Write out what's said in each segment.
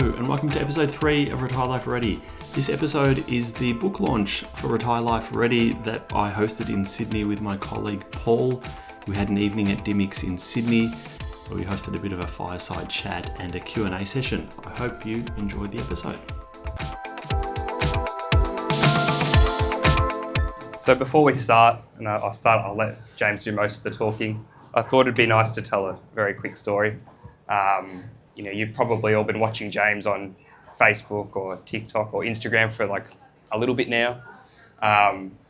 and welcome to episode 3 of Retire Life Ready. This episode is the book launch for Retire Life Ready that I hosted in Sydney with my colleague Paul. We had an evening at Dymocks in Sydney where we hosted a bit of a fireside chat and a Q&A session. I hope you enjoyed the episode. So before we start, and I'll let James do most of the talking. I thought it'd be nice to tell a very quick story. You've probably all been watching James on Facebook or TikTok or Instagram for like a little bit now.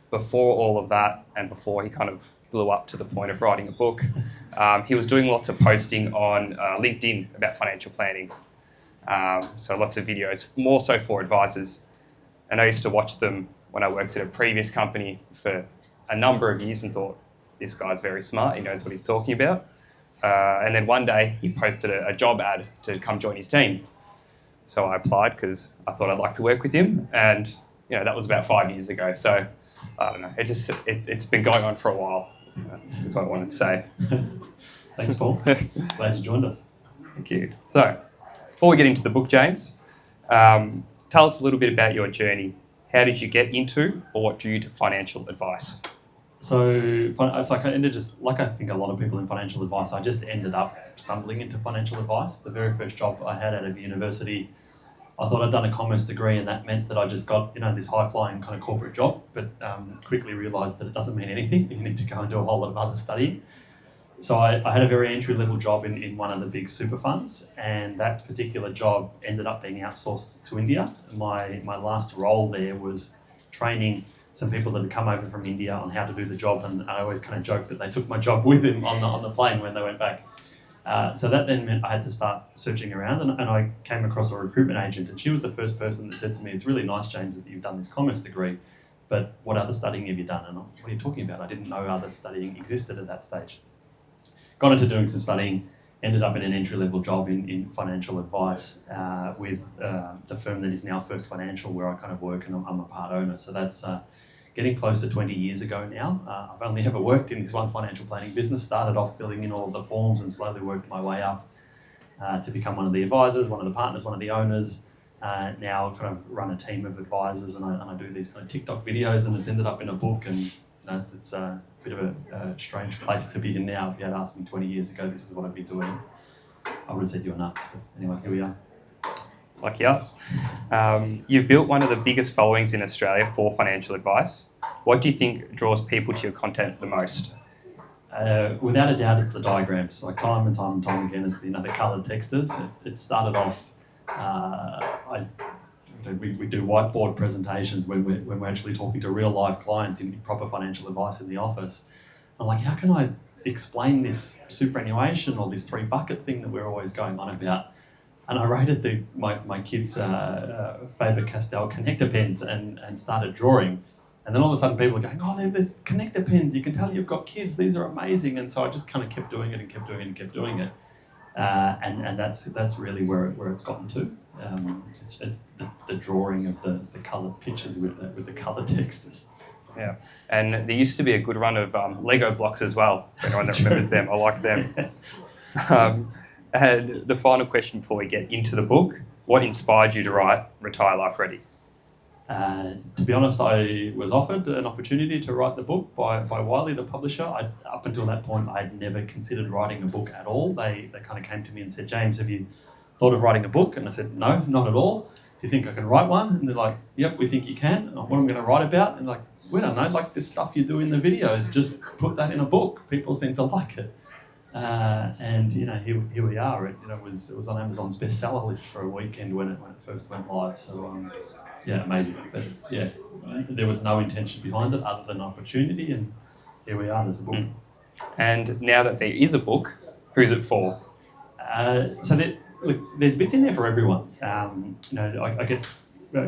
Before all of that, and before he kind of blew up to the point of writing a book, he was doing lots of posting on LinkedIn about financial planning. So lots of videos, more so for advisors. And I used to watch them when I worked at a previous company for a number of years and thought, this guy's very smart, he knows what he's talking about. And then one day he posted a job ad to come join his team. So I applied because I thought I'd like to work with him. And that was about 5 years ago. So I don't know, it's been going on for a while. That's what I wanted to say. Thanks, Paul. Glad you joined us. Thank you. So before we get into the book, James, tell us a little bit about your journey. How did you get into or what drew you to financial advice? So it's like I think a lot of people in financial advice, I just ended up stumbling into financial advice. The very first job I had out of university, I thought I'd done a commerce degree and that meant that I just got this high-flying kind of corporate job, but quickly realised that it doesn't mean anything. You need to go and do a whole lot of other studying. So I had a very entry-level job in one of the big super funds, and that particular job ended up being outsourced to India. My last role there was training some people that had come over from India on how to do the job, and I always kind of joke that they took my job with them on the plane when they went back. So that then meant I had to start searching around, and I came across a recruitment agent, and she was the first person that said to me, "It's really nice, James, that you've done this commerce degree, but what other studying have you done?" And what are you talking about? I didn't know other studying existed at that stage. Got into doing some studying, ended up in an entry-level job in financial advice with the firm that is now First Financial, where I kind of work, and I'm a part owner. So that's getting close to 20 years ago now. I've only ever worked in this one financial planning business, started off filling in all of the forms and slowly worked my way up to become one of the advisors, one of the partners, one of the owners. Now kind of run a team of advisors, and I do these kind of TikTok videos, and it's ended up in a book, and it's a bit of a strange place to be in now. If you had asked me 20 years ago, this is what I'd be doing, I would have said you're nuts. But anyway, here we are. Lucky us. You've built one of the biggest followings in Australia for financial advice. What do you think draws people to your content the most? Without a doubt, it's the diagrams. Like time and time again, it's the coloured textures. It started off, we do whiteboard presentations when we're actually talking to real life clients in proper financial advice in the office. I'm like, how can I explain this superannuation or this 3-bucket thing that we're always going on about? And I rated my kids' Faber-Castell connector pens and started drawing. And then all of a sudden people are going, oh, there's connector pens. You can tell you've got kids. These are amazing. And so I just kind of kept doing it and kept doing it and kept doing it. And that's really where it's gotten to. It's the drawing of the coloured pictures with the coloured textures. Yeah, and there used to be a good run of Lego blocks as well, for anyone that remembers them. I like them. And the final question before we get into the book, what inspired you to write Retire Life Ready? To be honest, I was offered an opportunity to write the book by Wiley, the publisher. Up until that point, I'd never considered writing a book at all. They kind of came to me and said, "James, have you thought of writing a book?" And I said, "No, not at all. Do you think I can write one?" And they're like, "Yep, we think you can." And what am I going to write about? And like, we don't know, like this stuff you do in the videos, just put that in a book. People seem to like it. And here we are. It was on Amazon's bestseller list for a weekend when it first went live. So yeah, amazing. But yeah, there was no intention behind it other than opportunity, and here we are. There's a book. And now that there is a book, who's it for? There's bits in there for everyone. I get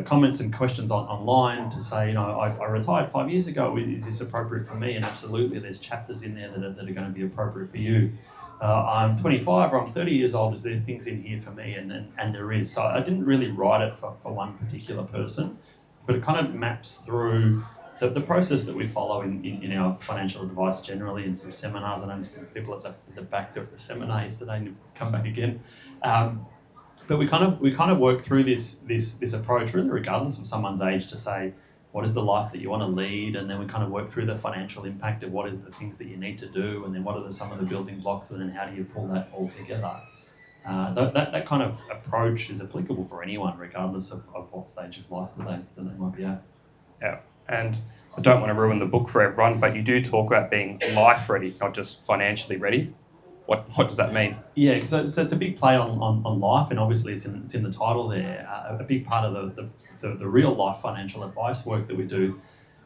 comments and questions online to say, I retired 5 years ago. Is this appropriate for me? And absolutely, there's chapters in there that are going to be appropriate for you. I'm 25 or I'm 30 years old. Is there things in here for me? And there is. So I didn't really write it for one particular person, but it kind of maps through the process that we follow in our financial advice generally, in some seminars. I know some people at the back of the seminar yesterday and come back again. But we kind of work through this approach really regardless of someone's age to say what is the life that you want to lead, and then we kind of work through the financial impact of what is the things that you need to do, and then what are some of the building blocks, and then how do you pull that all together. That kind of approach is applicable for anyone regardless of what stage of life that they might be at. Yeah, and I don't want to ruin the book for everyone, but you do talk about being life ready, not just financially ready. What does that mean? Yeah, so it's a big play on life, and obviously it's in the title there. A big part of the real life financial advice work that we do.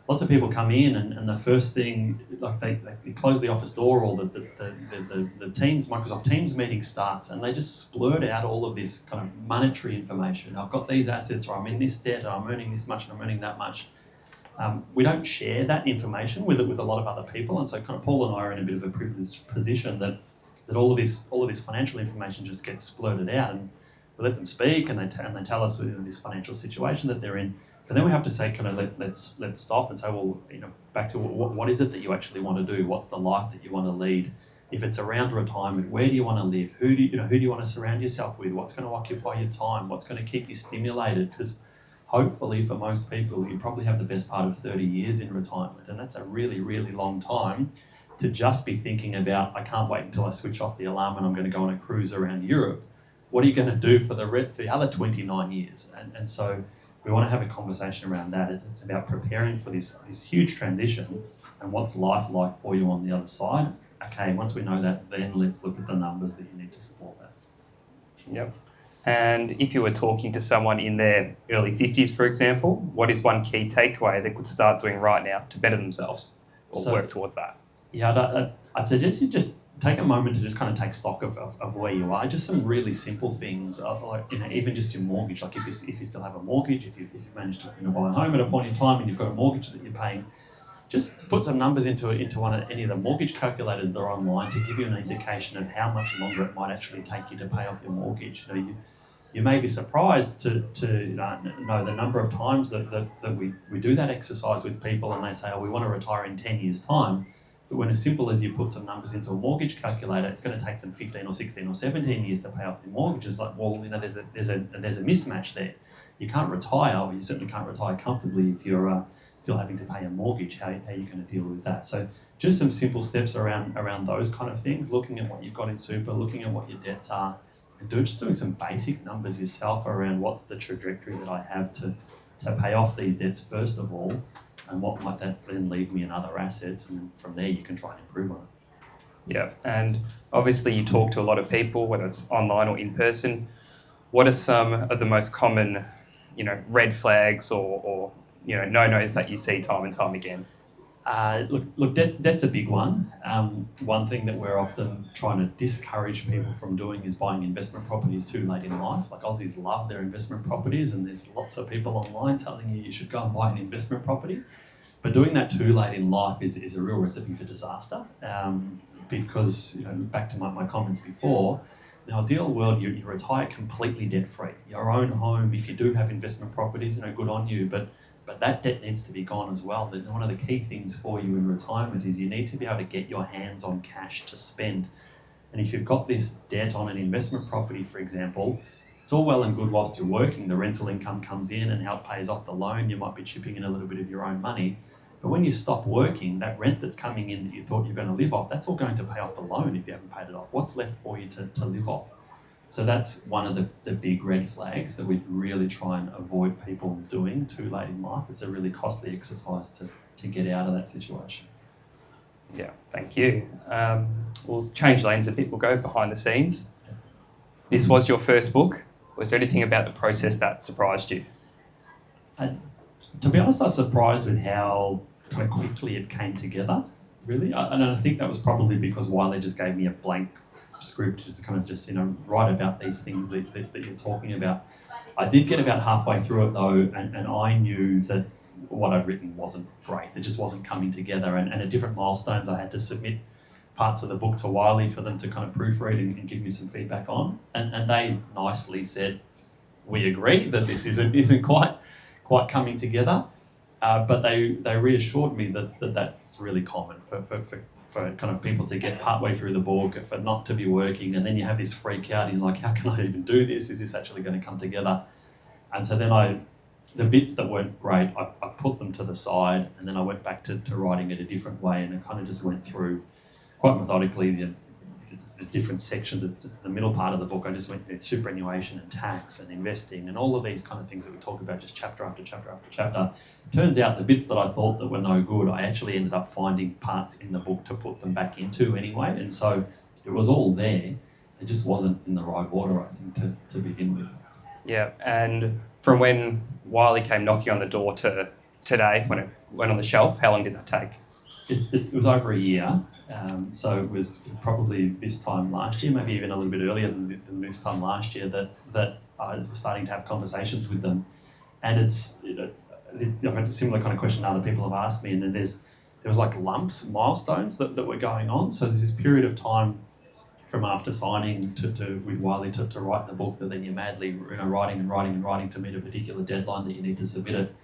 Lots of people come in, and the first thing, like they close the office door, or the Teams, Microsoft Teams meeting starts, and they just splurt out all of this kind of monetary information. I've got these assets, or I'm in this debt, or I'm earning this much, and I'm earning that much. We don't share that information with a lot of other people, and so kind of Paul and I are in a bit of a privileged position that all of this financial information just gets splurted out, and we let them speak, and they tell us this financial situation that they're in. But then we have to say, kind of let's stop and say, well, back to what is it that you actually want to do? What's the life that you want to lead? If it's around retirement, where do you want to live? Who do you want to surround yourself with? What's going to occupy your time? What's going to keep you stimulated? Because hopefully for most people, you probably have the best part of 30 years in retirement, and that's a really, really long time to just be thinking about, I can't wait until I switch off the alarm and I'm going to go on a cruise around Europe. What are you going to do for the other 29 years? And so we want to have a conversation around that. It's about preparing for this huge transition, and what's life like for you on the other side. Okay, once we know that, then let's look at the numbers that you need to support that. Yep. And if you were talking to someone in their early 50s, for example, what is one key takeaway they could start doing right now to better themselves or work towards that? Yeah, I'd suggest you just take a moment to just kind of take stock of where you are. Just some really simple things, like even just your mortgage. Like if you still have a mortgage, if you managed to buy a home at a point in time and you've got a mortgage that you're paying, just put some numbers into any of the mortgage calculators that are online to give you an indication of how much longer it might actually take you to pay off your mortgage. You may be surprised to know the number of times that we do that exercise with people, and they say, we want to retire in 10 years' time. But when as simple as you put some numbers into a mortgage calculator, it's going to take them 15 or 16 or 17 years to pay off their mortgage. It's like, well, there's a mismatch there. You can't retire, or you certainly can't retire comfortably if you're still having to pay a mortgage. How are you going to deal with that? So just some simple steps around those kind of things, looking at what you've got in super, looking at what your debts are, and just doing some basic numbers yourself around what's the trajectory that I have to pay off these debts first of all, and what might that then leave me in other assets, and then from there you can try and improve on it. Yeah, and obviously you talk to a lot of people, whether it's online or in person. What are some of the most common, red flags or no-nos that you see time and time again? Look, that's a big one. One thing that we're often trying to discourage people from doing is buying investment properties too late in life. Like Aussies love their investment properties, and there's lots of people online telling you should go and buy an investment property. But doing that too late in life is a real recipe for disaster, because back to my comments before, in the ideal world, you retire completely debt-free. Your own home, if you do have investment properties, good on you, but that debt needs to be gone as well. One of the key things for you in retirement is you need to be able to get your hands on cash to spend. And if you've got this debt on an investment property, for example, it's all well and good whilst you're working. The rental income comes in and help pays off the loan. You might be chipping in a little bit of your own money. But when you stop working, that rent that's coming in that you thought you're going to live off, that's all going to pay off the loan if you haven't paid it off. What's left for you to live off? So that's one of the big red flags that we really try and avoid people doing too late in life. It's a really costly exercise to get out of that situation. Yeah, thank you. We'll change lanes a bit. We'll go behind the scenes. This was your first book. Was there anything about the process that surprised you? To be honest, I was surprised with how kind of quickly it came together, really. And I think that was probably because Wiley just gave me a blank script to kind of just write about these things that you're talking about. I did get about halfway through it though, and I knew that what I'd written wasn't great. It just wasn't coming together, and at different milestones I had to submit parts of the book to Wiley for them to kind of proofread and give me some feedback on, and they nicely said, we agree that this isn't quite coming together, but they reassured me that that's really common for for kind of people to get partway through the book, for not to be working, and then you have this freak out and you're like, how can I even do this? Is this actually going to come together? And so then the bits that weren't great, I put them to the side, and then I went back to writing it a different way, and I kind of just went through quite methodically the different sections. It's the middle part of the book. I just went through superannuation and tax and investing and all of these kind of things that we talk about just chapter after chapter after chapter. Turns out the bits that I thought that were no good, I actually ended up finding parts in the book to put them back into anyway. And so it was all there. It just wasn't in the right order, I think, to begin with. Yeah, and from when Wiley came knocking on the door to today, when it went on the shelf, how long did that take? It was over a year. So it was probably this time last year, maybe even a little bit earlier than this time last year, that I was starting to have conversations with them. And I've had a similar kind of question other people have asked me, and then there was like lumps, milestones that were going on. So there's this period of time from after signing with Wiley to write the book, that then you're madly writing to meet a particular deadline that you need to submit it.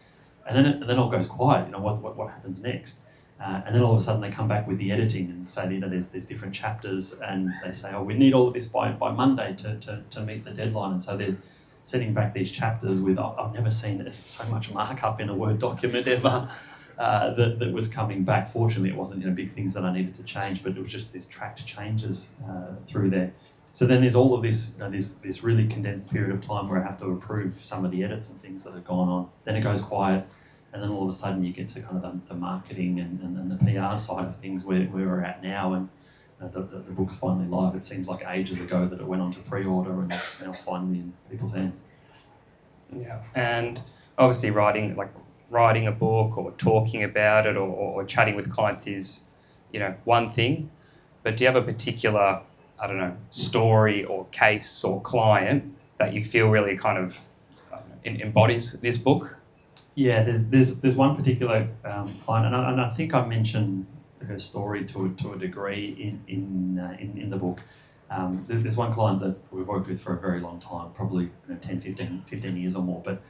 And then it all goes quiet. What happens next? And then all of a sudden they come back with the editing and say, there's different chapters, and they say, oh, we need all of this by Monday to meet the deadline. And so they're sending back these chapters with, I've never seen so much markup in a Word document ever, that was coming back. Fortunately, it wasn't big things that I needed to change, but it was just these tracked changes through there. So then there's all of this, this really condensed period of time where I have to approve some of the edits and things that have gone on. Then it goes quiet. And then all of a sudden you get to kind of the marketing and the PR side of things where we're at now, and the book's finally live. It seems like ages ago that it went on to pre-order, and it's now finally in people's hands. Yeah, and obviously writing a book or talking about it or chatting with clients is, one thing. But do you have a particular, story or case or client that you feel really kind of embodies this book? Yeah, there's one particular client, and I think I mentioned her story to a degree in the book. There's one client that we've worked with for a very long time, probably 10, 15 years or more, but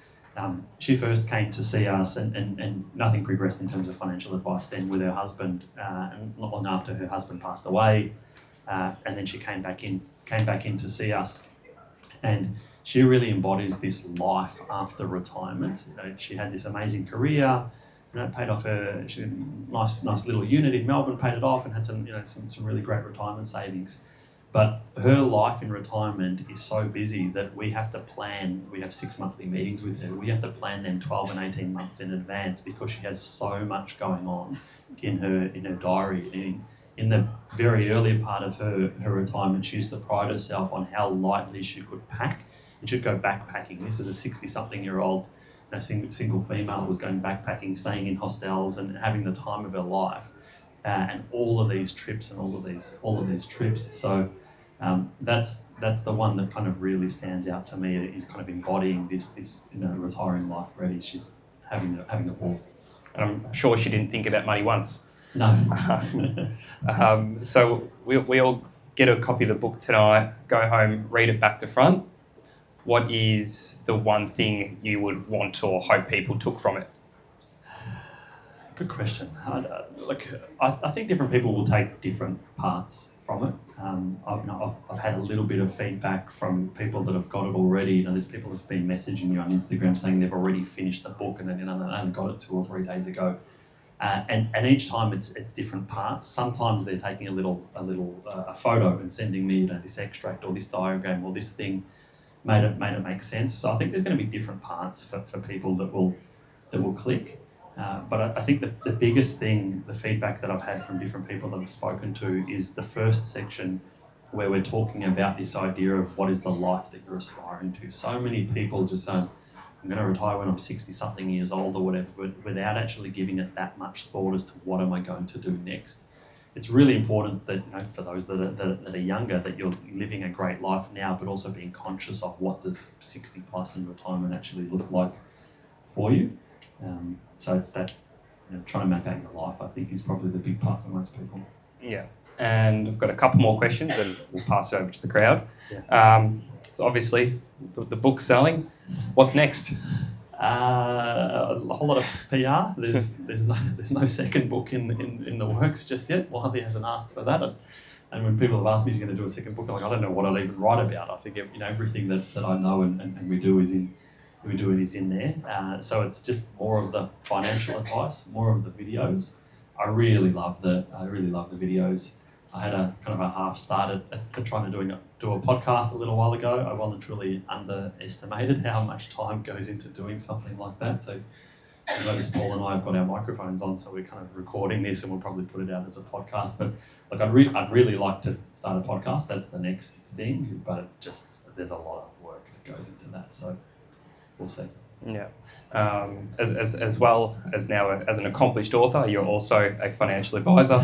she first came to see us, and nothing progressed in terms of financial advice then with her husband, and not long after her husband passed away, and then she came back in to see us, and she really embodies this life after retirement. She had this amazing career, paid off she had a nice little unit in Melbourne, paid it off, and had some really great retirement savings. But her life in retirement is so busy that we have to plan. We have 6 monthly meetings with her. We have to plan them 12 and 18 months in advance because she has so much going on in her diary. In the very early part of her retirement, she used to pride herself on how lightly she could pack. And she'd go backpacking. This is a 60-something-year-old single female who was going backpacking, staying in hostels, and having the time of her life. And all of these trips and all of these trips. So that's the one that kind of really stands out to me in kind of embodying this retiring life ready. She's having a ball. And I'm sure she didn't think about money once. No. So we all get a copy of the book tonight, go home, read it back to front. What is the one thing you would want or hope people took from it? Good question. I think different people will take different parts from it. I've had a little bit of feedback from people that have got it already. There's people who've been messaging you on Instagram saying they've already finished the book, and then I only got it 2 or 3 days ago. And each time it's different parts. Sometimes they're taking a photo and sending me this extract or this diagram or this thing made it make sense. So I think there's going to be different parts for people that will click. But I think the biggest thing, the feedback that I've had from different people that I've spoken to, is the first section where we're talking about this idea of what is the life that you're aspiring to. So many people just say, I'm going to retire when I'm 60-something years old or whatever, but without actually giving it that much thought as to what am I going to do next. It's really important that for those that are younger, that you're living a great life now, but also being conscious of what does 60 plus in retirement actually look like for you. So it's that trying to map out your life, I think, is probably the big part for most people. Yeah, and I've got a couple more questions and we'll pass it over to the crowd. Yeah. So obviously the book's selling. What's next? A whole lot of PR. There's no second book in the works just yet. Wiley hasn't asked for that. And when people have asked me if you're going to do a second book, I'm like, I don't know what I'll even write about. I think everything that I know and we do is in there. So it's just more of the financial advice, more of the videos. I really love the videos. I had a kind of a half start at trying to do a podcast a little while ago. I voluntarily underestimated how much time goes into doing something like that. So you notice Paul and I have got our microphones on, so we're kind of recording this, and we'll probably put it out as a podcast. But look, I'd really like to start a podcast. That's the next thing, but there's a lot of work that goes into that. So we'll see. Yeah. As well as now as an accomplished author, you're also a financial advisor.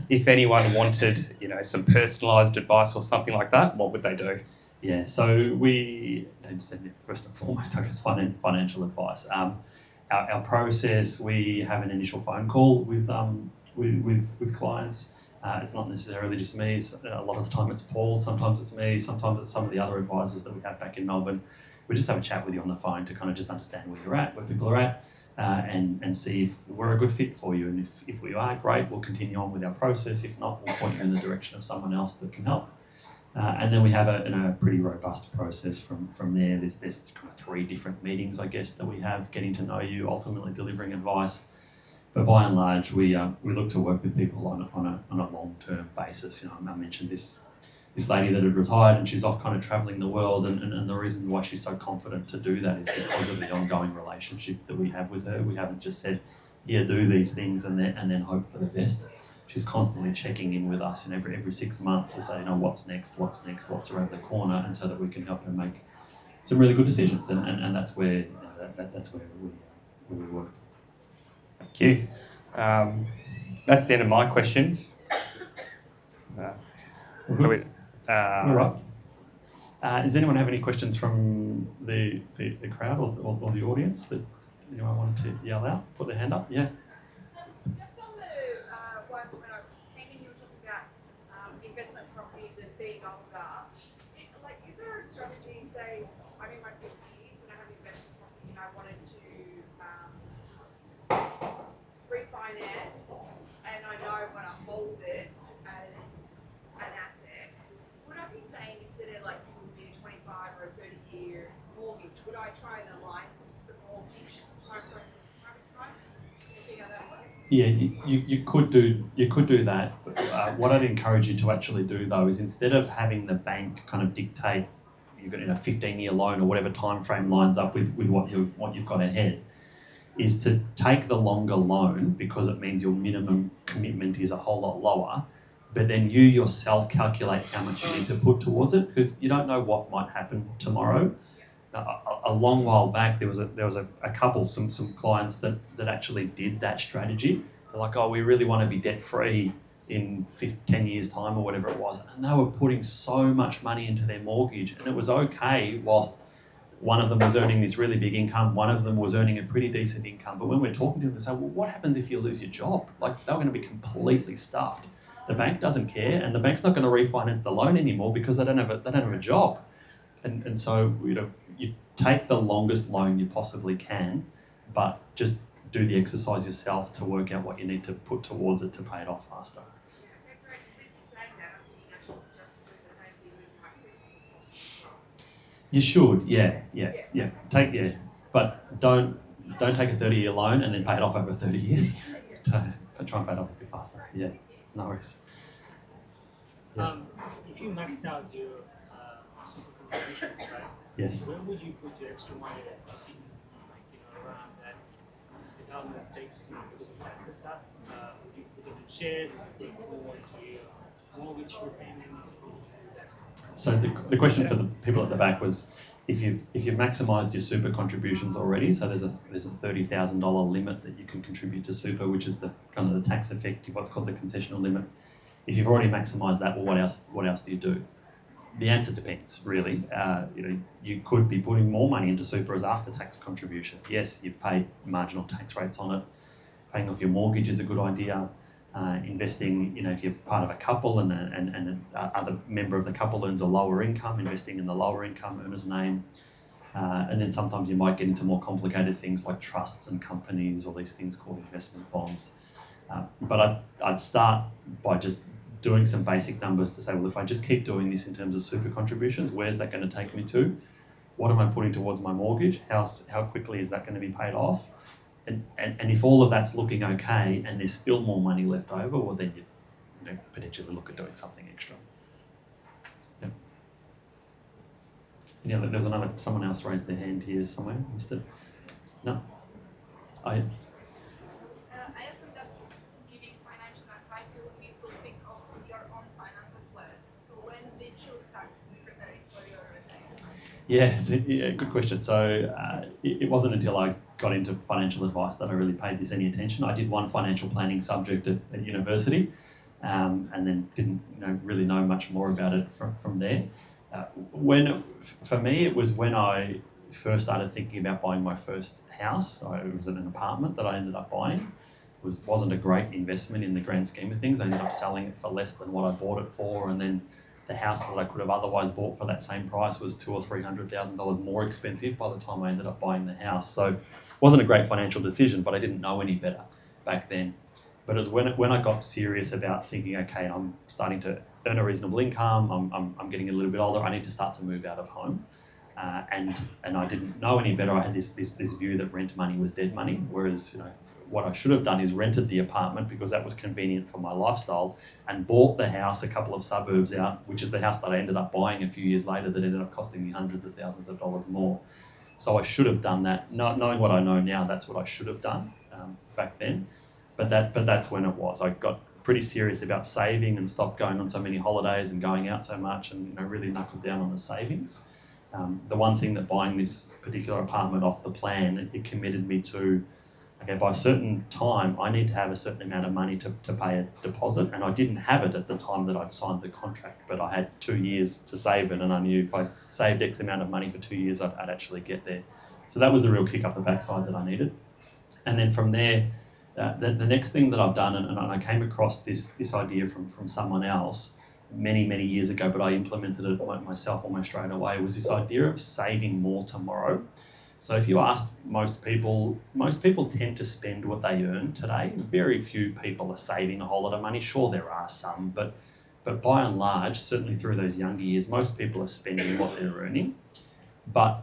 If anyone wanted, some personalised advice or something like that, what would they do? Yeah. So we first and foremost, I guess, financial advice. Our process, we have an initial phone call with clients. It's not necessarily just me. A lot of the time it's Paul. Sometimes it's me. Sometimes it's some of the other advisors that we have back in Melbourne. We just have a chat with you on the phone to kind of just understand where you're at, where people are at, and see if we're a good fit for you. And if we are, great, we'll continue on with our process. If not, we'll point you in the direction of someone else that can help. And then we have a pretty robust process from there. There's kind of 3 different meetings, I guess, that we have, getting to know you, ultimately delivering advice. But by and large, we look to work with people on a long-term basis. I mentioned this lady that had retired, and she's off kind of travelling the world, and the reason why she's so confident to do that is because of the ongoing relationship that we have with her. We haven't just said, here, do these things and then hope for the best. She's constantly checking in with us, and every 6 months to say, what's next, what's around the corner, and so that we can help her make some really good decisions, and that's where we work. Thank you. That's the end of my questions. All right. Does anyone have any questions from the crowd or the audience that anyone wanted to yell out? Put their hand up. Yeah. Just on the one when I came in, you were talking about investment properties and being older. Is there a strategy? Say, I'm in my 50s and I have investment property and I wanted to refinance, and I know I'm going to hold it as an asset. Would I be saying, instead of it would be a 25 or a 30-year mortgage, would I try and align the mortgage time frame? See how that works? Yeah, you could do that. What I'd encourage you to actually do, though, is instead of having the bank kind of dictate you've got a 15-year loan or whatever time frame lines up with what you've got ahead, is to take the longer loan, because it means your minimum commitment is a whole lot lower. But then you yourself calculate how much you need to put towards it, because you don't know what might happen tomorrow. A long while back, there was a couple, some clients that actually did that strategy. They're like, we really want to be debt free in 10 years time or whatever it was, and they were putting so much money into their mortgage, and it was okay whilst one of them was earning this really big income, one of them was earning a pretty decent income. But when we're talking to them, they say, well, what happens if you lose your job? They're going to be completely stuffed. The bank doesn't care, and the bank's not going to refinance the loan anymore because they don't have a job. And so you take the longest loan you possibly can, but just do the exercise yourself to work out what you need to put towards it to pay it off faster. Yeah, okay, great. With you saying that, I'm thinking I should just do the same thing with my principal. You should, yeah. But don't take a 30-year loan and then pay it off over 30 years. Try and pay it off a bit faster. Yeah, no worries. Yeah. If you maxed out your super contributions, right? Yes. Where would you put your extra money that you see, around that? Without that takes, because of tax and stuff. Would you put it in shares? Would you put it towards your mortgage repayments? So the question for the people at the back was, if you've maximised your super contributions already, so there's a $30,000 limit that you can contribute to super, which is the kind of the tax effective, what's called the concessional limit. If you've already maximised that, well, what else do you do? The answer depends, really. You could be putting more money into super as after-tax contributions. Yes, you've paid marginal tax rates on it. Paying off your mortgage is a good idea. Investing, if you're part of a couple and other member of the couple earns a lower income, investing in the lower income earner's name. And then sometimes you might get into more complicated things like trusts and companies, or these things called investment bonds. But I'd start by just doing some basic numbers to say, well, if I just keep doing this in terms of super contributions, where's that going to take me to? What am I putting towards my mortgage? How quickly is that going to be paid off? And if all of that's looking okay and there's still more money left over, well, then you potentially look at doing something extra. Yep. There was someone else raised their hand here somewhere. Missed it? No? I assume that giving financial advice, you will need to think of your own finance as well. So when did you start preparing for your retirement? Yes, good question. So it wasn't until I got into financial advice that I really paid this any attention. I did one financial planning subject at university, and then didn't really know much more about it from there. For me, it was when I first started thinking about buying my first house. So it was in an apartment that I ended up buying. Wasn't a great investment in the grand scheme of things. I ended up selling it for less than what I bought it for, and then the house that I could have otherwise bought for that same price was $200,000 or $300,000 more expensive by the time I ended up buying the house. So it wasn't a great financial decision, but I didn't know any better back then. But it was when I got serious about thinking, okay, I'm starting to earn a reasonable income, I'm getting a little bit older, I need to start to move out of home. And I didn't know any better. I had this view that rent money was dead money, whereas what I should have done is rented the apartment because that was convenient for my lifestyle, and bought the house a couple of suburbs out, which is the house that I ended up buying a few years later that ended up costing me hundreds of thousands of dollars more. So I should have done that. Not knowing what I know now, that's what I should have done back then. But that's when it was. I got pretty serious about saving and stopped going on so many holidays and going out so much, and really knuckled down on the savings. The one thing that buying this particular apartment off the plan, it committed me to, okay, by a certain time, I need to have a certain amount of money to pay a deposit, and I didn't have it at the time that I'd signed the contract, but I had 2 years to save it, and I knew if I saved X amount of money for 2 years, I'd actually get there. So that was the real kick up the backside that I needed. And then from there, the next thing that I've done, and I came across this idea from someone else many years ago, but I implemented it myself almost straight away, was this idea of saving more tomorrow. So if you ask most people tend to spend what they earn today. Very few people are saving a whole lot of money. Sure, there are some, but by and large, certainly through those younger years, most people are spending what they're earning. But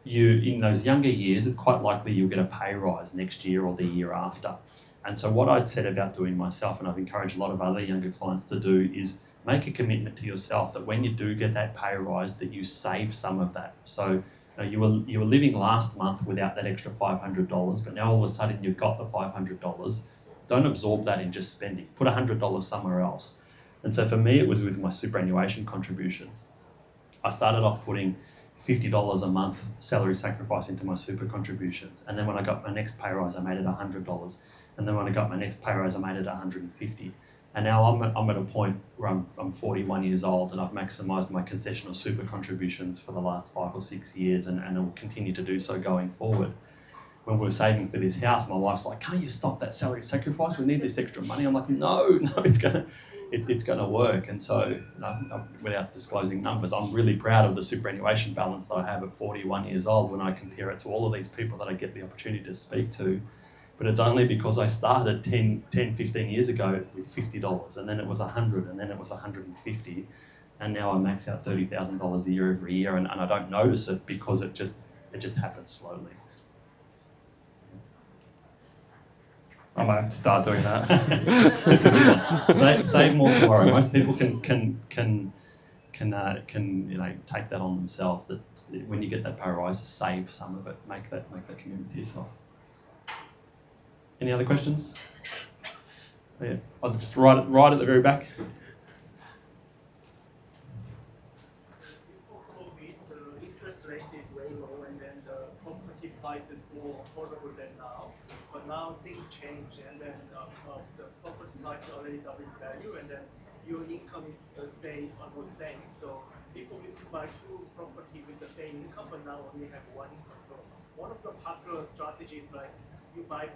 in those younger years, it's quite likely you'll get a pay rise next year or the year after. And so what I'd said about doing myself, and I've encouraged a lot of other younger clients to do, is make a commitment to yourself that when you do get that pay rise, that you save some of that. So you were living last month without that extra $500, but now all of a sudden you've got the $500. Don't absorb that in just spending. Put $100 somewhere else. And so for me, it was with my superannuation contributions. I started off putting $50 a month salary sacrifice into my super contributions. And then when I got my next pay rise, I made it $100. And then when I got my next pay rise, I made it $150. And now I'm at a point where I'm 41 years old, and I've maximised my concessional super contributions for the last 5 or 6 years, and I will continue to do so going forward. When we were saving for this house, my wife's like, "Can't you stop that salary sacrifice? We need this extra money." I'm like, no, it's gonna work. And so, without disclosing numbers, I'm really proud of the superannuation balance that I have at 41 years old when I compare it to all of these people that I get the opportunity to speak to. But it's only because I started 10, 15 years ago with $50, and then it was $100, and then it was $150, and now I max out $30,000 a year every year, and I don't notice it because it just happens slowly. I might have to start doing that. It's a good one. Save more tomorrow. Most people can take that on themselves. That when you get that pay rise, save some of it. Make that commitment to yourself. Any other questions? Oh, yeah. I'll just right at the very back. Before COVID, the interest rate is way low, and then the property price is more affordable than now. But now things change, and then the property price already double in value, and then your income is staying almost same. So people used to buy 2 property with the same income, but now only have 1 income. So one of the popular strategies, like you buy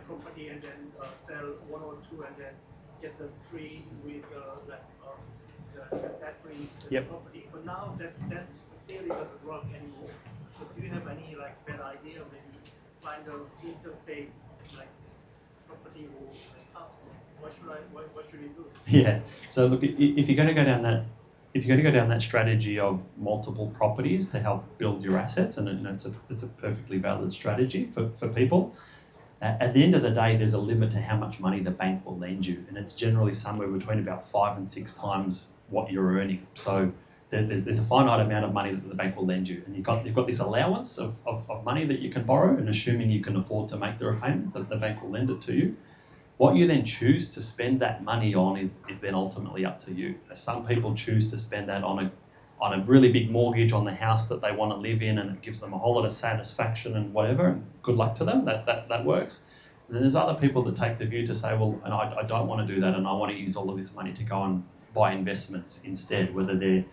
property and then sell 1 or 2 and then get the 3 with that free Yep. property. But now that theory doesn't work anymore. So do you have any like better idea? Maybe find a interstate like property or like what should we do? Yeah. So look, if you're going to go down that, if you're going to go down that strategy of multiple properties to help build your assets, and it's a perfectly valid strategy for people. At the end of the day, there's a limit to how much money the bank will lend you, and it's generally somewhere between about 5 and 6 times what you're earning. So there's a finite amount of money that the bank will lend you, and you've got this allowance of money that you can borrow, and assuming you can afford to make the repayments, that the bank will lend it to you. What you then choose to spend that money on is then ultimately up to you. Some people choose to spend that on a really big mortgage on the house that they want to live in, and it gives them a whole lot of satisfaction and whatever, and good luck to them, that works. And then there's other people that take the view to say, well, and I don't want to do that, and I want to use all of this money to go and buy investments instead, whether they're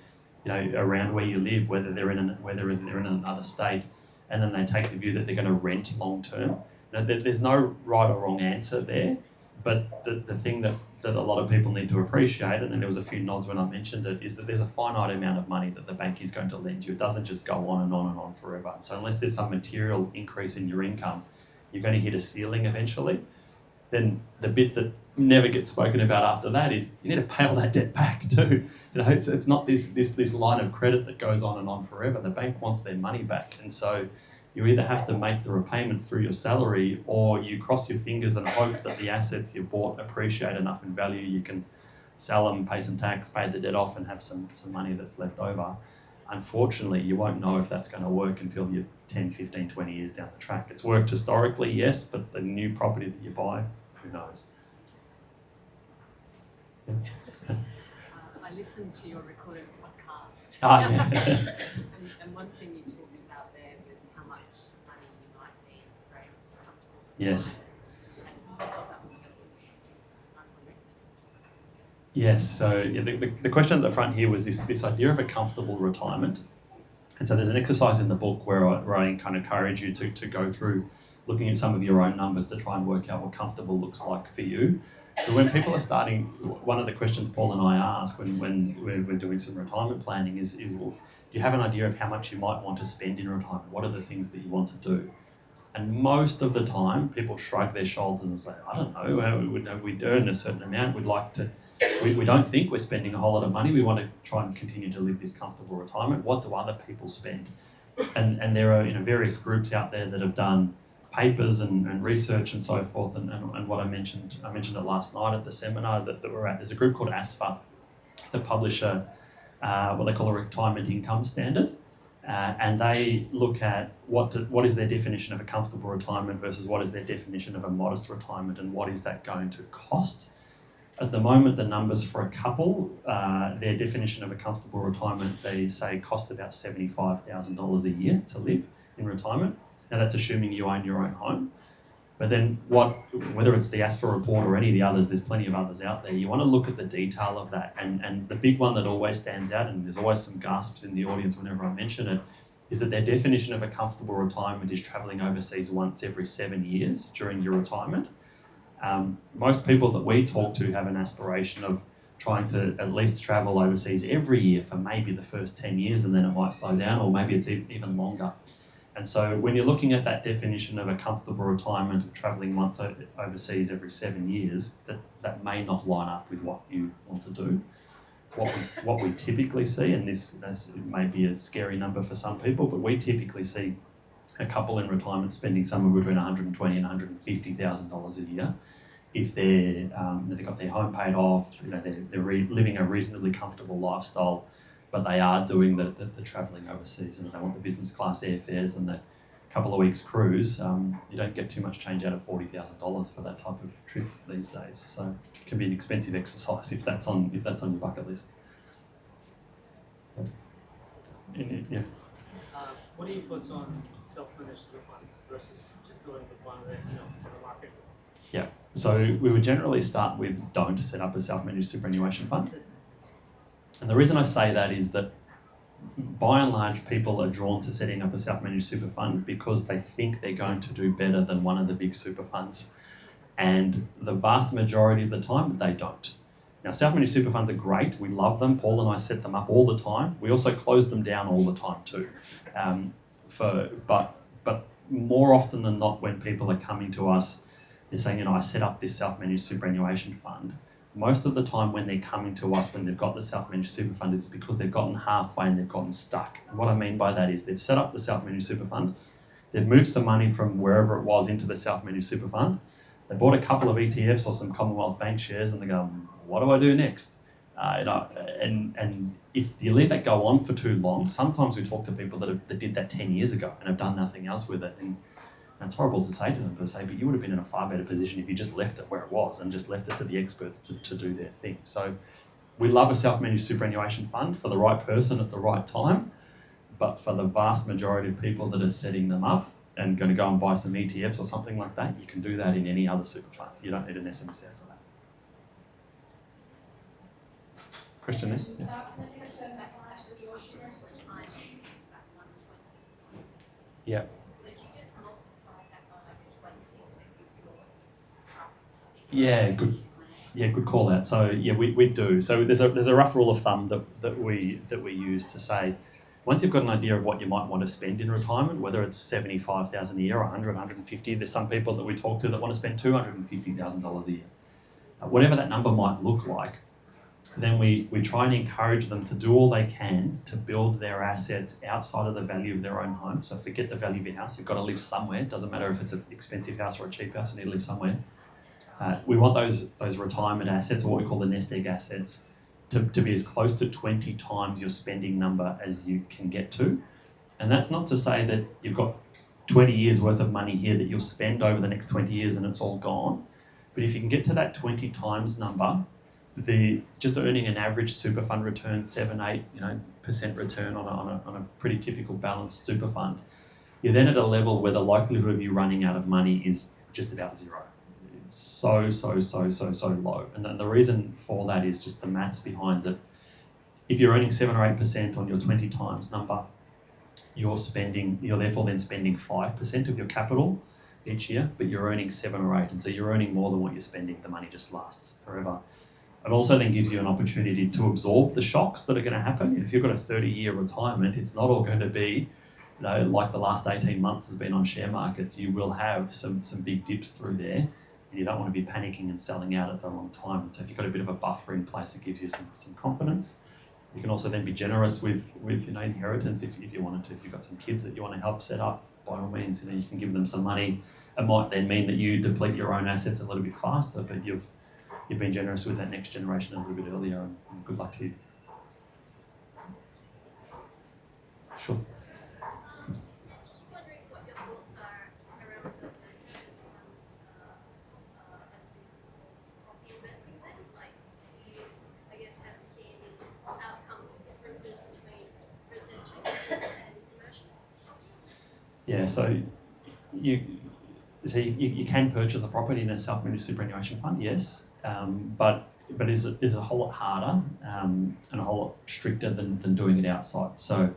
around where you live, whether they're in another state, and then they take the view that they're going to rent long term. Now, there's no right or wrong answer there. But the thing that a lot of people need to appreciate, and there was a few nods when I mentioned it, is that there's a finite amount of money that the bank is going to lend you. It doesn't just go on and on and on forever. So unless there's some material increase in your income, you're going to hit a ceiling eventually. Then the bit that never gets spoken about after that is you need to pay all that debt back too. It's not this line of credit that goes on and on forever. The bank wants their money back, and so you either have to make the repayments through your salary, or you cross your fingers and hope that the assets you bought appreciate enough in value you can sell them, pay some tax, pay the debt off, and have some money that's left over. Unfortunately, you won't know if that's going to work until you're 10, 15, 20 years down the track. It's worked historically, yes, but the new property that you buy, who knows? Yeah. I listened to your recorded podcast. Yeah. and one thing you talked about there was how much money you might need for a comfortable Yes. retirement. And I thought that was really nicely written. Yes, so the question at the front here was this idea of a comfortable retirement. And so there's an exercise in the book where I kind of encourage you to go through looking at some of your own numbers to try and work out what comfortable looks like for you. So when people are starting, one of the questions Paul and I ask when we're doing some retirement planning is well, do you have an idea of how much you might want to spend in retirement? What are the things that you want to do? And most of the time, people shrug their shoulders and say, I don't know, we'd earn a certain amount, we don't think we're spending a whole lot of money, we want to try and continue to live this comfortable retirement. What do other people spend? And there are various groups out there that have done papers and research and so forth, and what I mentioned it last night at the seminar that we're at. There's a group called ASFA that publish what they call a retirement income standard, and they look at what is their definition of a comfortable retirement versus what is their definition of a modest retirement, and what is that going to cost. At the moment, the numbers for a couple, their definition of a comfortable retirement, they say cost about $75,000 a year to live in retirement. Now that's assuming you own your own home. But then whether it's the ASFA report or any of the others, there's plenty of others out there, you want to look at the detail of that. And the big one that always stands out, and there's always some gasps in the audience whenever I mention it, is that their definition of a comfortable retirement is travelling overseas once every 7 years during your retirement. Most people that we talk to have an aspiration of trying to at least travel overseas every year for maybe the first 10 years, and then it might slow down, or maybe it's even longer. And so when you're looking at that definition of a comfortable retirement of travelling once overseas every 7 years, that may not line up with what you want to do. What we typically see, and this may be a scary number for some people, but we typically see a couple in retirement spending somewhere between $120,000 and $150,000 a year. If they've got their home paid off, they're living a reasonably comfortable lifestyle, but they are doing the travelling overseas, and they want the business class airfares and that couple of weeks cruise. You don't get too much change out of $40,000 for that type of trip these days. So it can be an expensive exercise if that's on your bucket list. Yeah. What are your thoughts on self-managed super funds versus just going with one that on the market? Yeah. So we would generally start with don't set up a self-managed superannuation fund. And the reason I say that is that by and large, people are drawn to setting up a self-managed super fund because they think they're going to do better than one of the big super funds. And the vast majority of the time, they don't. Now, self-managed super funds are great. We love them. Paul and I set them up all the time. We also close them down all the time too. But more often than not, when people are coming to us, they're saying, I set up this self-managed superannuation fund. Most of the time when they're coming to us, when they've got the self-managed super fund, it's because they've gotten halfway and they've gotten stuck. And what I mean by that is they've set up the self-managed super fund, they've moved some money from wherever it was into the self-managed super fund, they bought a couple of ETFs or some Commonwealth Bank shares and they go, what do I do next? And if you leave that go on for too long, sometimes we talk to people that did that 10 years ago and have done nothing else with it. And it's horrible to say to them, but you would have been in a far better position if you just left it where it was and just left it to the experts to do their thing. So we love a self-managed superannuation fund for the right person at the right time, but for the vast majority of people that are setting them up and going to go and buy some ETFs or something like that, you can do that in any other super fund. You don't need an SMSF for that. Question there? Yeah. Yeah, good. Yeah, good call out. So yeah, we do. So there's a rough rule of thumb that we use to say, once you've got an idea of what you might want to spend in retirement, whether it's $75,000 a year or 100, 150, there's some people that we talk to that want to spend $250,000 a year. Whatever that number might look like, then we try and encourage them to do all they can to build their assets outside of the value of their own home. So forget the value of your house. You've got to live somewhere. It doesn't matter if it's an expensive house or a cheap house. You need to live somewhere. We want those retirement assets, or what we call the nest egg assets, to be as close to 20 times your spending number as you can get to. And that's not to say that you've got 20 years worth of money here that you'll spend over the next 20 years and it's all gone. But if you can get to that 20 times number, just earning an average super fund return, 7-8% return on a pretty typical balanced super fund, you're then at a level where the likelihood of you running out of money is just about zero. It's so low. And then the reason for that is just the maths behind it. If you're earning 7 or 8% on your 20 times number, you're therefore then spending 5% of your capital each year, but you're earning 7 or 8, and so you're earning more than what you're spending. The money just lasts forever. It also then gives you an opportunity to absorb the shocks that are going to happen. If you've got a 30-year retirement, it's not all going to be, like the last 18 months has been on share markets. You will have some big dips through there, and you don't want to be panicking and selling out at the wrong time. And so if you've got a bit of a buffer in place, it gives you some confidence. You can also then be generous with inheritance if you wanted to. If you've got some kids that you want to help set up, by all means, you can give them some money. It might then mean that you deplete your own assets a little bit faster, but you've been generous with that next generation a little bit earlier, and good luck to you. Sure. Just wondering what your thoughts are around self-managed funds as property investing then? Like, do you, have you seen any outcomes differences between residential and commercial? Yeah, so you can purchase a property in a self-managed superannuation fund, yes, but it is a whole lot harder and a whole lot stricter than doing it outside. So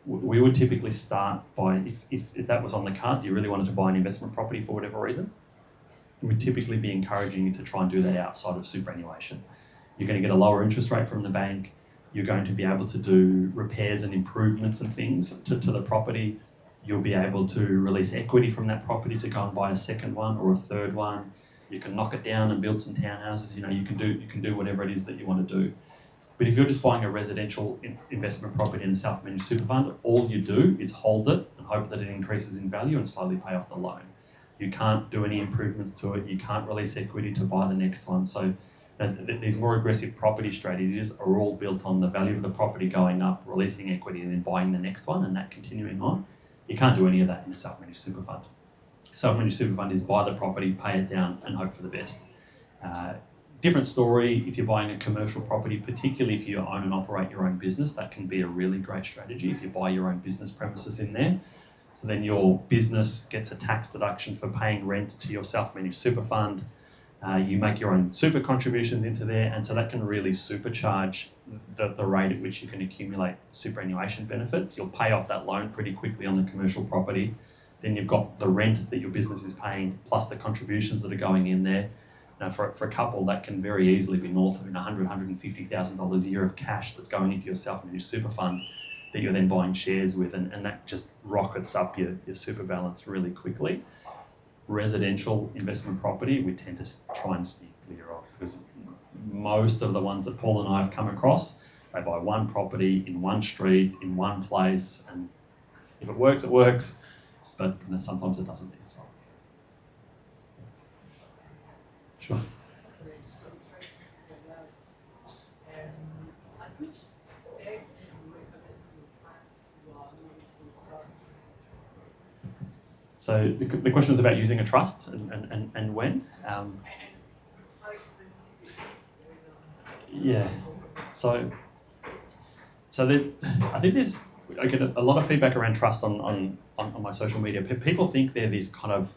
we would typically start by, if that was on the cards, you really wanted to buy an investment property for whatever reason, we'd typically be encouraging you to try and do that outside of superannuation. You're going to get a lower interest rate from the bank. You're going to be able to do repairs and improvements and things to the property. You'll be able to release equity from that property to go and buy a second one or a third one. You can knock it down and build some townhouses. You can do whatever it is that you want to do. But if you're just buying a residential investment property in a self-managed super fund, all you do is hold it and hope that it increases in value and slowly pay off the loan. You can't do any improvements to it. You can't release equity to buy the next one. So these more aggressive property strategies are all built on the value of the property going up, releasing equity, and then buying the next one, and that continuing on. You can't do any of that in a self-managed super fund. Self-managed super fund is buy the property, pay it down, and hope for the best. Different story if you're buying a commercial property, particularly if you own and operate your own business. That can be a really great strategy if you buy your own business premises in there. So then your business gets a tax deduction for paying rent to your self-managed super fund. You make your own super contributions into there, and so that can really supercharge the rate at which you can accumulate superannuation benefits. You'll pay off that loan pretty quickly on the commercial property. Then you've got the rent that your business is paying, plus the contributions that are going in there. Now, for a couple, that can very easily be north of $100,000, $150,000 a year of cash that's going into your self-managed super fund that you're then buying shares with, and that just rockets up your super balance really quickly. Residential investment property, we tend to try and steer clear of, because most of the ones that Paul and I have come across, they buy one property in one street, in one place, and if it works, it works, but sometimes it doesn't as well. Sure. At which stage do you recommend your clients to move to trust? So the question is about using a trust and when. And how expensive is it? Yeah. So I think I get a lot of feedback around trust on my social media. People think they're this kind of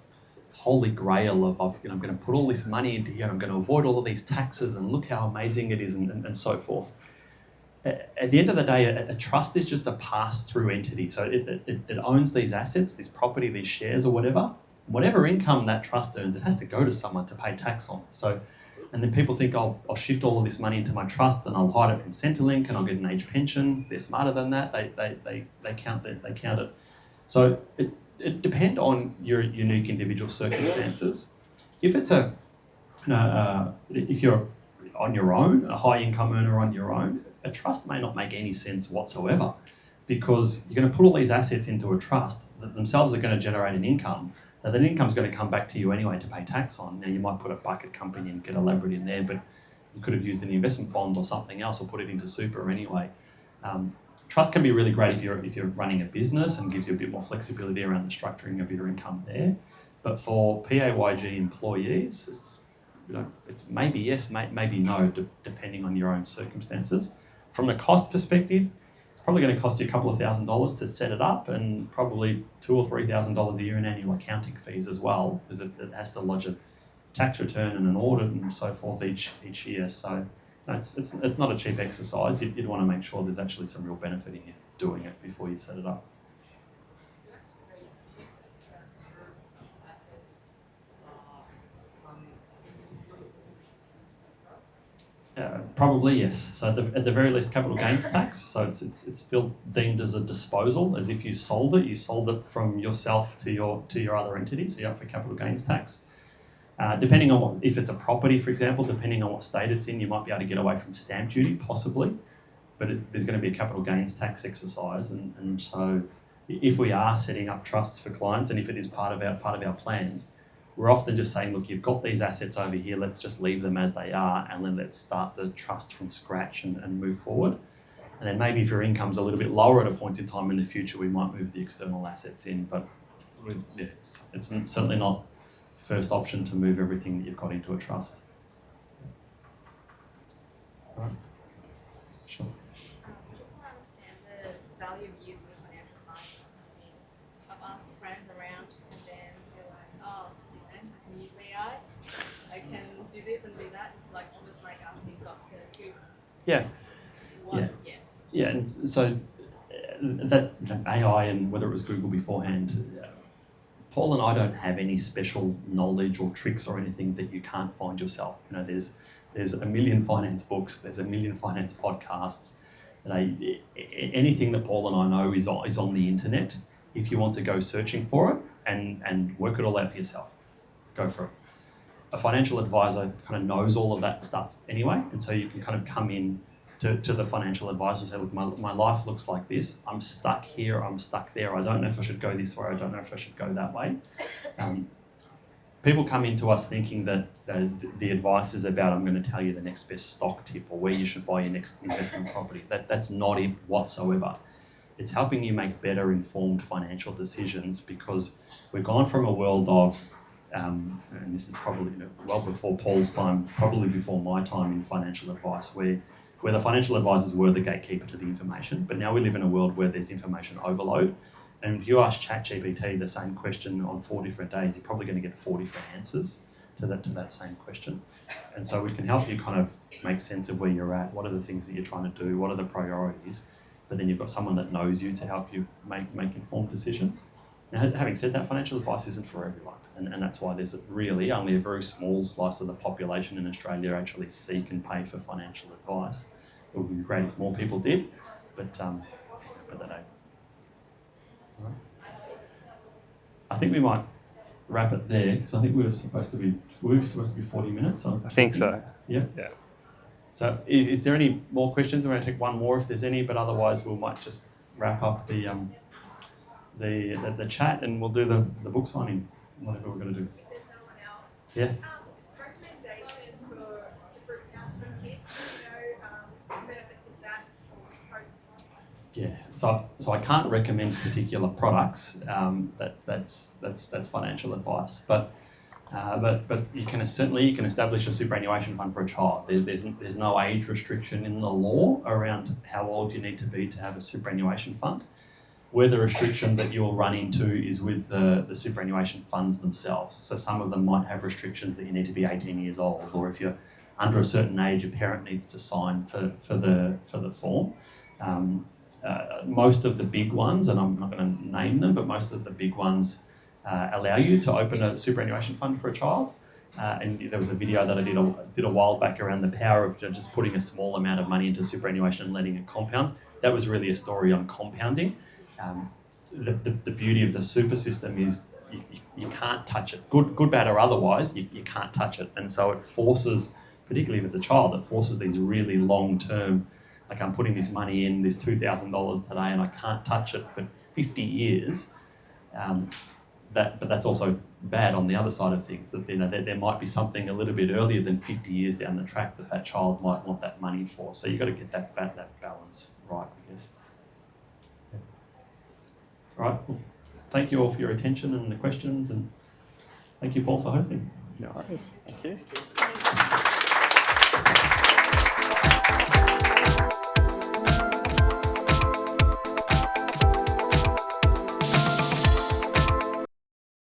holy grail of I'm going to put all this money into here and I'm going to avoid all of these taxes and look how amazing it is and so forth. At the end of the day, a trust is just a pass-through entity. So it owns these assets, this property, these shares or whatever. Whatever income that trust earns, it has to go to someone to pay tax on. So, and then people think I'll shift all of this money into my trust and I'll hide it from Centrelink and I'll get an age pension. They're smarter than that. They count it. So it depends on your unique individual circumstances. If it's if you're on your own, a high income earner on your own, a trust may not make any sense whatsoever, because you're going to put all these assets into a trust that themselves are going to generate an income. Now that income's going to come back to you anyway to pay tax on. Now you might put a bucket company and get elaborate in there, but you could have used an investment bond or something else or put it into super anyway. Trust can be really great if you're running a business and gives you a bit more flexibility around the structuring of your income there. But for PAYG employees, it's maybe yes, maybe no, depending on your own circumstances. From the cost perspective, it's probably going to cost you a couple of $1,000s to set it up, and probably $2,000 or $3,000 a year in annual accounting fees as well, because it has to lodge a tax return and an audit and so forth each year. So it's not a cheap exercise. You'd want to make sure there's actually some real benefit in you doing it before you set it up. You have to pay fees and transfer assets from Probably yes. So at the very least, capital gains tax. So it's still deemed as a disposal, as if you sold it. You sold it from yourself to your other entity. So you're up for capital gains tax. Depending on if it's a property, for example, depending on what state it's in, you might be able to get away from stamp duty, possibly. But there's going to be a capital gains tax exercise, and so if we are setting up trusts for clients, and if it is part of our plans, we're often just saying, look, you've got these assets over here, let's just leave them as they are, and then let's start the trust from scratch and move forward. And then maybe if your income's a little bit lower at a point in time in the future, we might move the external assets in, but it's certainly not first option to move everything that you've got into a trust. All right. Sure. I just want to understand the value of using a financial advisor. I mean, I've asked friends around, and then they're like, "Oh, I can use AI. I can do this and do that." It's like almost like asking Dr. Google. Yeah. Yeah, and so that AI and whether it was Google beforehand, Paul and I don't have any special knowledge or tricks or anything that you can't find yourself. There's a million finance books, there's a million finance podcasts. Anything that Paul and I know is on the internet. If you want to go searching for it and work it all out for yourself, go for it. A financial advisor kind of knows all of that stuff anyway, and so you can kind of come in to the financial advisor and say, look, my life looks like this. I'm stuck here, I'm stuck there. I don't know if I should go this way, I don't know if I should go that way. People come into us thinking that the advice is about, I'm going to tell you the next best stock tip or where you should buy your next investment property. That's not it whatsoever. It's helping you make better informed financial decisions, because we've gone from a world of, and this is probably well before Paul's time, probably before my time in financial advice, where the financial advisors were the gatekeeper to the information, but now we live in a world where there's information overload. And if you ask ChatGPT the same question on 4 different days, you're probably going to get 4 different answers to that same question. And so we can help you kind of make sense of where you're at, what are the things that you're trying to do, what are the priorities, but then you've got someone that knows you to help you make informed decisions. Now, having said that, financial advice isn't for everyone, and that's why there's really only a very small slice of the population in Australia actually seek and pay for financial advice. It would be great if more people did, but they don't. All right. I think we might wrap it there because I think we were supposed to be 40 minutes. I think so. Yeah. Yeah. So, is there any more questions? We're going to take one more if there's any, but otherwise we might just wrap up the chat and we'll do the book signing, whatever we're going to do. If there's no one else. Yeah. Recommendation for super accounts for kids, benefits of that or pros and cons? Yeah. So I can't recommend particular products. That's financial advice, but you can establish a superannuation fund for a child. There's no age restriction in the law around how old you need to be to have a superannuation fund. Where the restriction that you'll run into is with the superannuation funds themselves. So some of them might have restrictions that you need to be 18 years old, or if you're under a certain age, a parent needs to sign for the form. Most of the big ones, and I'm not going to name them, but most of the big ones allow you to open a superannuation fund for a child. And there was a video that I did a while back around the power of just putting a small amount of money into superannuation and letting it compound. That was really a story on compounding. The beauty of the super system is you can't touch it. Good, bad or otherwise, you can't touch it. And so it forces, particularly if it's a child, it forces these really long-term, like I'm putting this money in, this $2,000 today and I can't touch it for 50 years. But that's also bad on the other side of things, that there might be something a little bit earlier than 50 years down the track that child might want that money for. So you've got to get that balance right, I guess. Yeah. All right. Well, thank you all for your attention and the questions, and thank you, Paul, for hosting. No worries. Thank you.